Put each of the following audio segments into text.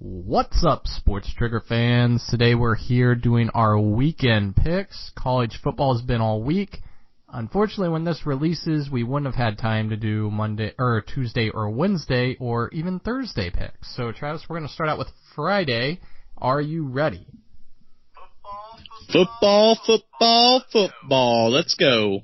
What's up, Sports Trigger fans? Today we're here doing our weekend picks. College football has been all week. Unfortunately, when this releases, we wouldn't have had time to do Monday or Tuesday or Wednesday or even Thursday picks. So, Travis, we're going to start out with Friday. Are you ready? Football. Let's go.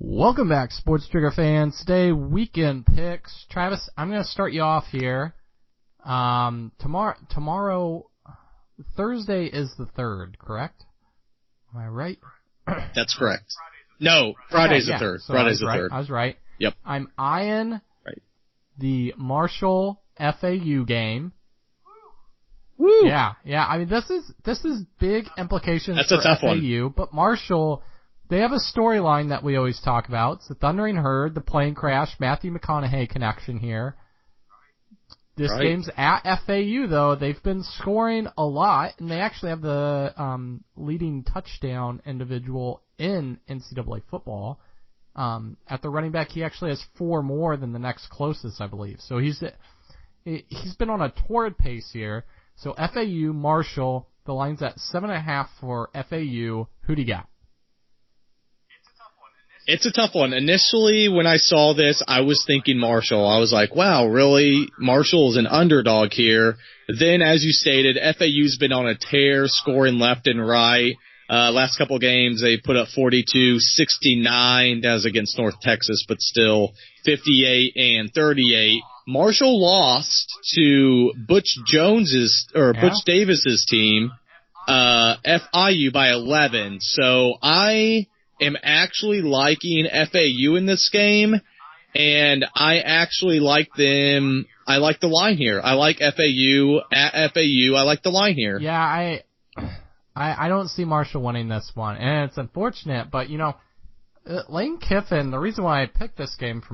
Welcome back, Sports Trigger fans. Today, weekend picks. Travis, I'm going to start you off here. Tomorrow, Thursday is the 3rd, correct? Am I right? That's correct. No, Friday's the 3rd. So Friday's the 3rd. I was right. Yep. I'm eyeing the Marshall FAU game. Woo! Yeah. I mean, this is big implications That's for a tough FAU, one. but Marshall, they have a storyline that we always talk about. It's the Thundering Herd, the plane crash, Matthew McConaughey connection here. This game's at FAU, though. They've been scoring a lot, and they actually have the leading touchdown individual in NCAA football. At the running back, he actually has 4 more than the next closest, I believe. So he's been on a torrid pace here. So FAU, Marshall, the line's at 7.5 for FAU. Who do you got? It's a tough one. Initially, when I saw this, I was thinking Marshall. I was like, wow, really? Marshall is an underdog here. Then, as you stated, FAU's been on a tear, scoring left and right. Last couple games, they put up 42, 69. That was against North Texas, but still 58 and 38. Marshall lost to Butch Davis's team, FIU by 11. So I am actually liking FAU in this game, and I actually like them. I like the line here. I like FAU at FAU. I like the line here. Yeah, I don't see Marshall winning this one, and it's unfortunate, but, you know, Lane Kiffin, the reason why I picked this game for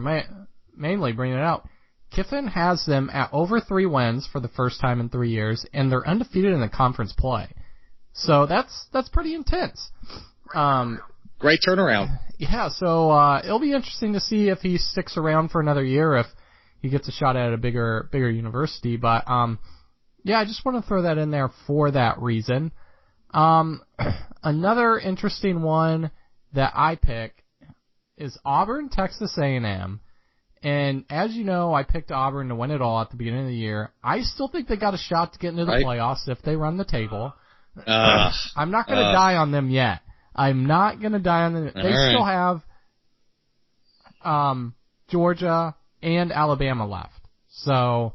mainly bringing it out, Kiffin has them at over 3 wins for the first time in 3 years, and they're undefeated in the conference play. So that's pretty intense. Great turnaround. Yeah, so it'll be interesting to see if he sticks around for another year, if he gets a shot at a bigger university. But yeah, I just want to throw that in there for that reason. Another interesting one that I pick is Auburn, Texas A&M. And as you know, I picked Auburn to win it all at the beginning of the year. I still think they got a shot to get into the playoffs if they run the table. I'm not going to die on them yet. I'm not going to die on them. They still have Georgia and Alabama left. So,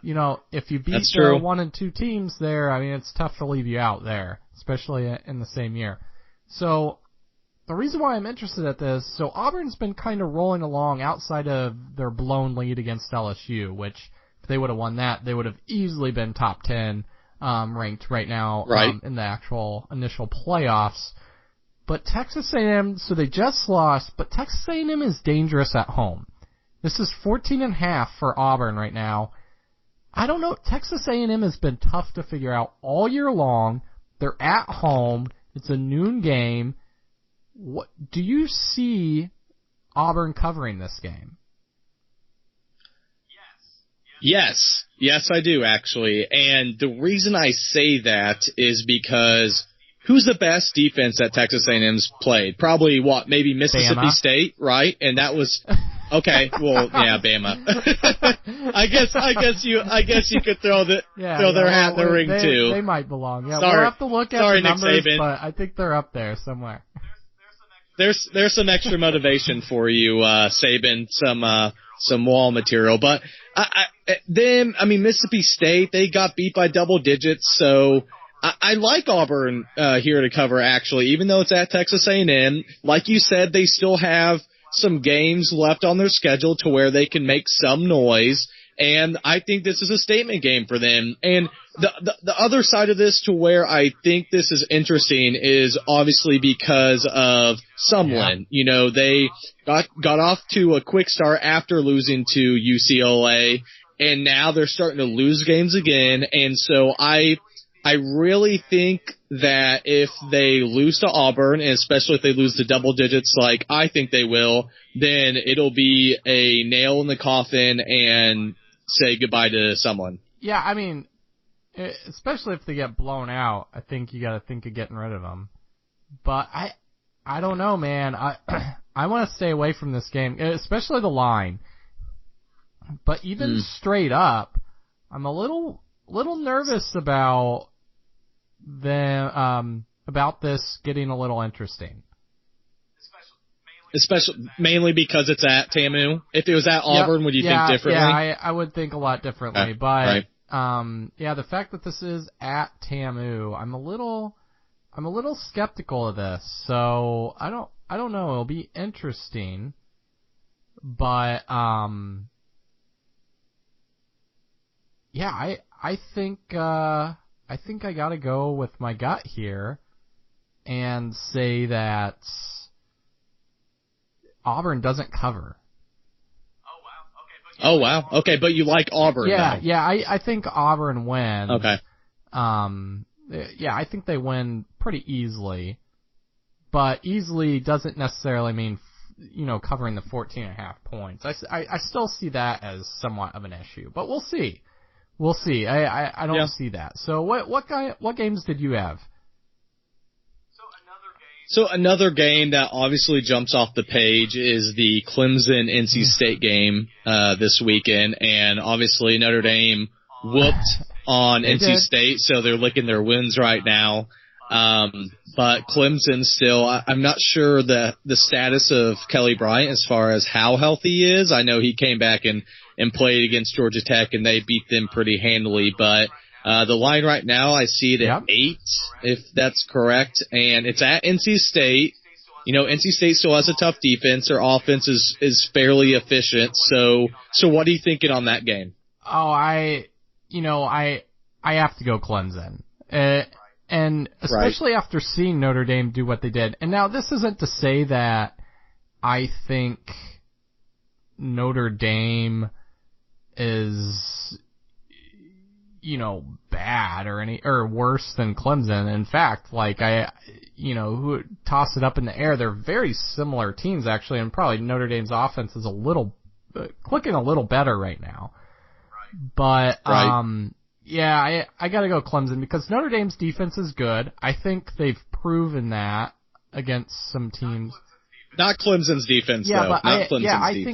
you know, if you beat the 1 and 2 teams there, I mean, it's tough to leave you out there, especially in the same year. So the reason why I'm interested at this, so Auburn's been kind of rolling along outside of their blown lead against LSU, which if they would have won that, they would have easily been top 10 ranked right now in the actual initial playoffs. But Texas A&M, so they just lost, but Texas A&M is dangerous at home. This is 14.5 for Auburn right now. I don't know. Texas A&M has been tough to figure out all year long. They're at home. It's a noon game. What do you see Auburn covering this game? Yes, I do actually. And the reason I say that is because who's the best defense that Texas A&M's played? Probably maybe Mississippi Bama. State, right? And that was okay. Well, yeah, Bama. I guess you could throw their hat in the ring too. They might belong. Yeah, Sorry. we'll have to look at the numbers, Nick Saban. but I think they're up there somewhere. There's some extra motivation for you, Saban, some wall material. But Mississippi State, they got beat by double digits, so I like Auburn here to cover, actually, even though it's at Texas A&M. Like you said, they still have some games left on their schedule to where they can make some noise. And I think this is a statement game for them. And the other side of this to where I think this is interesting is obviously because of Sumlin. You know, they got off to a quick start after losing to UCLA, and now they're starting to lose games again. And so I really think that if they lose to Auburn, and especially if they lose to double digits like I think they will, then it'll be a nail in the coffin and say goodbye to someone. Yeah, I mean, especially if they get blown out, I think you got to think of getting rid of them. But I don't know, man. I want to stay away from this game, especially the line. But even straight up, I'm a little nervous about this getting a little interesting. Especially mainly because it's at TAMU. If it was at Auburn, would you think differently? Yeah, I would think a lot differently. Okay. But the fact that this is at TAMU, I'm a little skeptical of this. So I don't know. It'll be interesting, but I think I gotta go with my gut here and say that Auburn doesn't cover. Oh wow. Okay, but you like Auburn. Yeah, though. yeah. I think Auburn wins. Okay. Yeah, I think they win pretty easily, but easily doesn't necessarily mean covering the 14.5 points. I still see that as somewhat of an issue, but we'll see. We'll see. I don't see that. So what games did you have? So another game that obviously jumps off the page is the Clemson-NC State game this weekend, and obviously Notre Dame whooped on NC State, so they're licking their wins right now. But Clemson still, I'm not sure the status of Kelly Bryant as far as how healthy he is. I know he came back and played against Georgia Tech, and they beat them pretty handily, but the line right now, I see it at 8, if that's correct, and it's at NC State. You know, NC State still has a tough defense. Their offense is fairly efficient. So what are you thinking on that game? Oh, I have to go Clemson. And especially after seeing Notre Dame do what they did. And now this isn't to say that I think Notre Dame is bad or worse than Clemson. In fact, who toss it up in the air, they're very similar teams actually, and probably Notre Dame's offense is clicking a little better right now. But I gotta go Clemson because Notre Dame's defense is good. I think they've proven that against some teams. Not Clemson's defense, though. But I think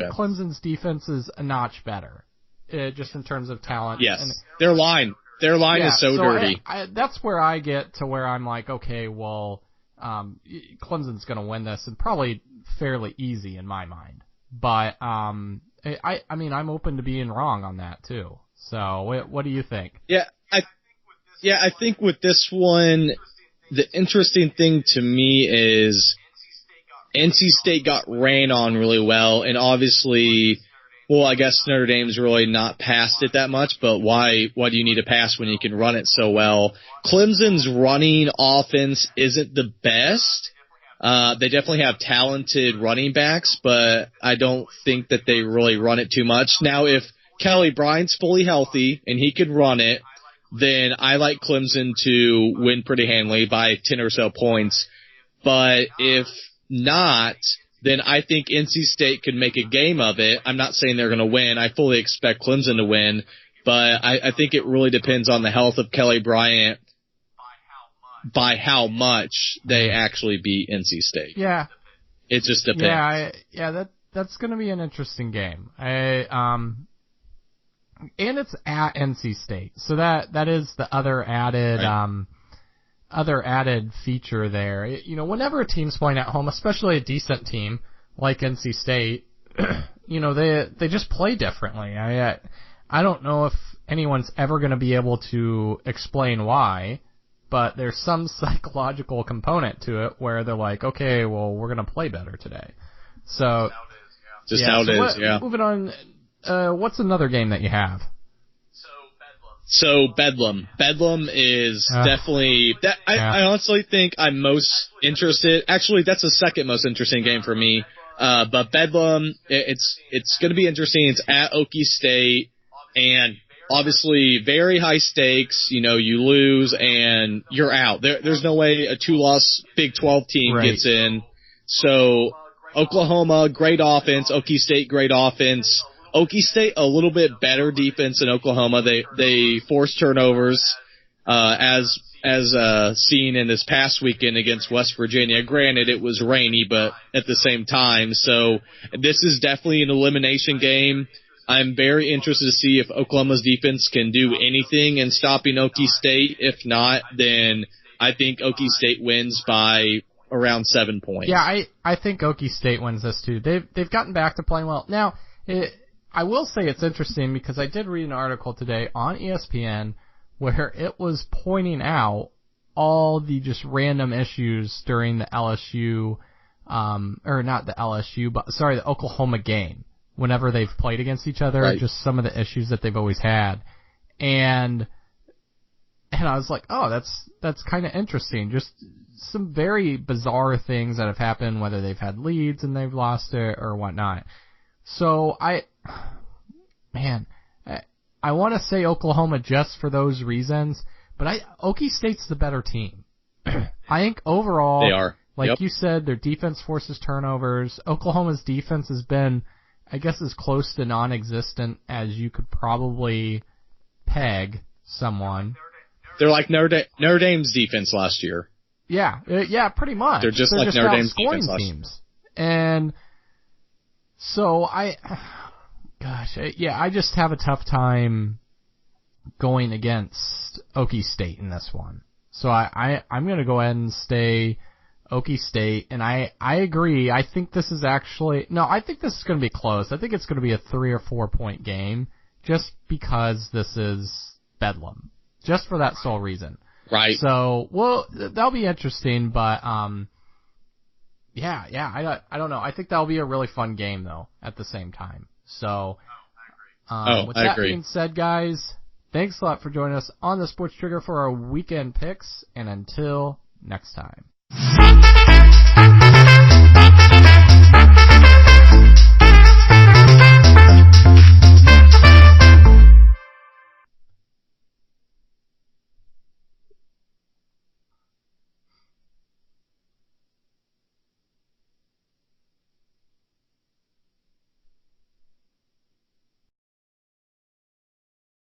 Clemson's defense is a notch better. Just in terms of talent. Yes. Their line is so dirty. That's where I get to where I'm like, okay, well, Clemson's going to win this, and probably fairly easy in my mind. But I mean, I'm open to being wrong on that too. So, what do you think? I think with this one, the interesting thing to me is NC State got ran on really well, and obviously. Well, I guess Notre Dame's really not passed it that much, but why do you need a pass when you can run it so well? Clemson's running offense isn't the best. They definitely have talented running backs, but I don't think that they really run it too much. Now, if Kelly Bryant's fully healthy and he can run it, then I like Clemson to win pretty handily by 10 or so points. But if not, then I think NC State could make a game of it. I'm not saying they're going to win. I fully expect Clemson to win, but I think it really depends on the health of Kelly Bryant by how much they actually beat NC State. Yeah. It just depends. That's going to be an interesting game. And it's at NC State. So that is the other added added feature there. Whenever a team's playing at home, especially a decent team like NC State, they just play differently. I don't know if anyone's ever going to be able to explain why, but there's some psychological component to it where they're like, okay, well, we're going to play better today. So just how it is. Moving on. what's another game that you have? So Bedlam is definitely that. I honestly think I'm most interested. Actually, that's the second most interesting game for me. But Bedlam, it's going to be interesting. It's at Okie State, and obviously very high stakes. You know, you lose and you're out. There's no way a 2-loss Big 12 team gets in. So Oklahoma, great offense. Okie State, great offense. Okie State, a little bit better defense than Oklahoma. They forced turnovers, as seen in this past weekend against West Virginia. Granted, it was rainy, but at the same time. So this is definitely an elimination game. I'm very interested to see if Oklahoma's defense can do anything in stopping Okie State. If not, then I think Okie State wins by around 7 points. Yeah, I think Okie State wins this too. They've gotten back to playing well. Now, I will say it's interesting because I did read an article today on ESPN where it was pointing out all the just random issues during the LSU, or not the LSU, but sorry, the Oklahoma game. Whenever they've played against each other, right. Just some of the issues that they've always had. And I was like, oh, that's kind of interesting. Just some very bizarre things that have happened, whether they've had leads and they've lost it or whatnot. So I want to say Oklahoma just for those reasons, but Okie State's the better team. I think overall, they are. Like you said, their defense forces turnovers. Oklahoma's defense has been, I guess, as close to non-existent as you could probably peg someone. They're like Notre Dame's defense last year. Yeah, pretty much. They're just like Notre Dame's defense last year. And so I just have a tough time going against Okie State in this one. So I'm going to go ahead and stay Okie State, and I agree. I think this is I think this is going to be close. I think it's going to be a 3 or 4 point game just because this is Bedlam. Just for that sole reason. Right. So, well, that'll be interesting, but I don't know. I think that'll be a really fun game though at the same time. So, with that being said, guys, thanks a lot for joining us on the Sports Trigger for our weekend picks, and until next time.